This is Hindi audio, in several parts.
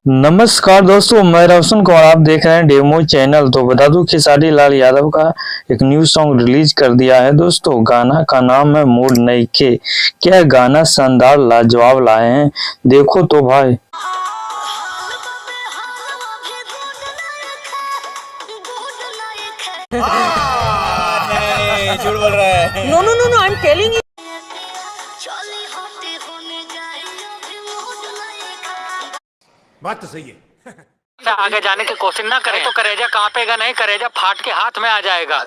नमस्कार दोस्तों, मैं रोशन कौर, आप देख रहे हैं डेमो चैनल। तो बता दूं खेसारी लाल यादव का एक न्यू सॉन्ग रिलीज कर दिया है दोस्तों। गाना का नाम है मूड नइखे। क्या गाना शानदार लाजवाब लाए हैं, देखो तो भाई। नहीं, झूठ बोल रहा है। No no no no, I am telling you. बात तो सही है। आगे जाने की कोशिश ना करें तो करेजा कांपेगा नहीं, करेजा फाट के हाथ में आ जाएगा।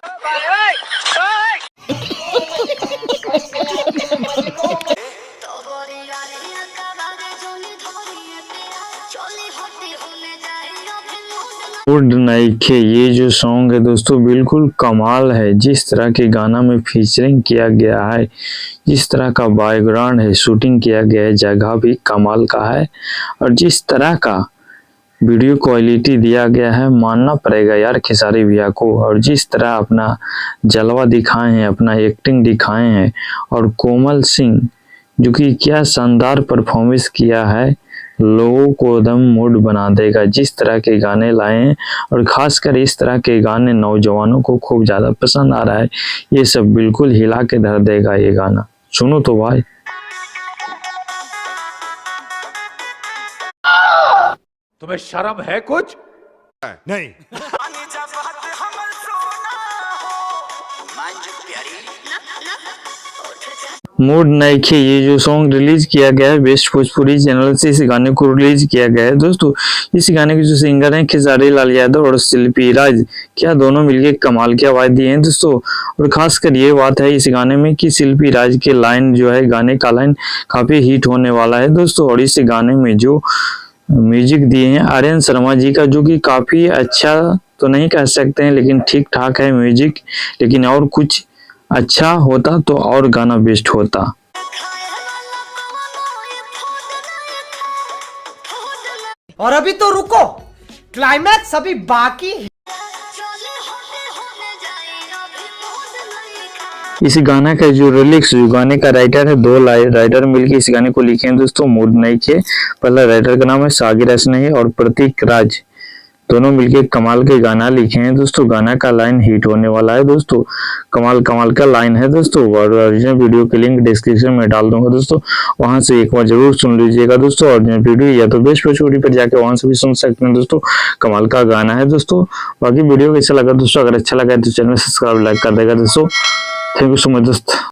मूड नइखे ये जो सॉन्ग है दोस्तों बिल्कुल कमाल है। जिस तरह के गाना में फीचरिंग किया गया है, जिस तरह का बैकग्राउंड है, शूटिंग किया गया है, जगह भी कमाल का है, और जिस तरह का वीडियो क्वालिटी दिया गया है, मानना पड़ेगा यार खेसारी भैया को। और जिस तरह अपना जलवा दिखाए हैं, अपना एक्टिंग दिखाए हैं, और कोमल सिंह जो कि क्या शानदार परफॉर्मेंस किया है, लोगों को एकदम मूड बना देगा। जिस तरह के गाने लाए हैं, और खासकर इस तरह के गाने नौजवानों को खूब ज्यादा पसंद आ रहा है। ये सब बिल्कुल हिला के धर देगा ये गाना, सुनो तो भाई। तुम्हें शर्म है कुछ? नहीं। मूड नइखे ये जो सॉन्ग रिलीज किया गया है बेस्ट भोजपुरी चैनल से, इस गाने को रिलीज किया गया है दोस्तों। इस गाने के जो सिंगर हैं खेसारी लाल यादव और शिल्पी राज, क्या दोनों मिलके कमाल की आवाज दिए हैं दोस्तों। और खासकर ये बात है इस गाने में कि शिल्पी राज के लाइन जो है, गाने का लाइन काफी हिट होने वाला है दोस्तों। और इस गाने में जो म्यूजिक दिए हैं आर्यन शर्मा जी का, जो कि काफी अच्छा तो नहीं कह सकते हैं, लेकिन ठीक ठाक है म्यूजिक। लेकिन और कुछ अच्छा होता तो और गाना बेस्ट होता। और अभी तो रुको, क्लाइमैक्स अभी बाकी है। इस गाना का जो लिरिक्स, जो गाने का राइटर है, दो राइटर मिलकर इस गाने को लिखे हैं दोस्तों, मूड नइखे। पहला राइटर का नाम है सागिर असनही और प्रतीक राज, दोनों मिलके कमाल के गाना लिखे हैं दोस्तों। गाना का लाइन हिट होने वाला है दोस्तों, कमाल का लाइन है दोस्तों। और ओरिजिनल वीडियो की लिंक डिस्क्रिप्शन में डाल दूंगा दोस्तों, वहां से एक बार जरूर सुन लीजिएगा दोस्तों। ओरिजिनल वीडियो या तो बेस्ट भोजपुरी पर जाके वहां से भी सुन सकते हैं दोस्तों। कमाल का गाना है दोस्तों। बाकी वीडियो कैसा लगा दोस्तों, अगर अच्छा लगा तो चैनल सब्सक्राइब लाइक कर देगा दोस्तों। थैंक यू सो मच दोस्तों।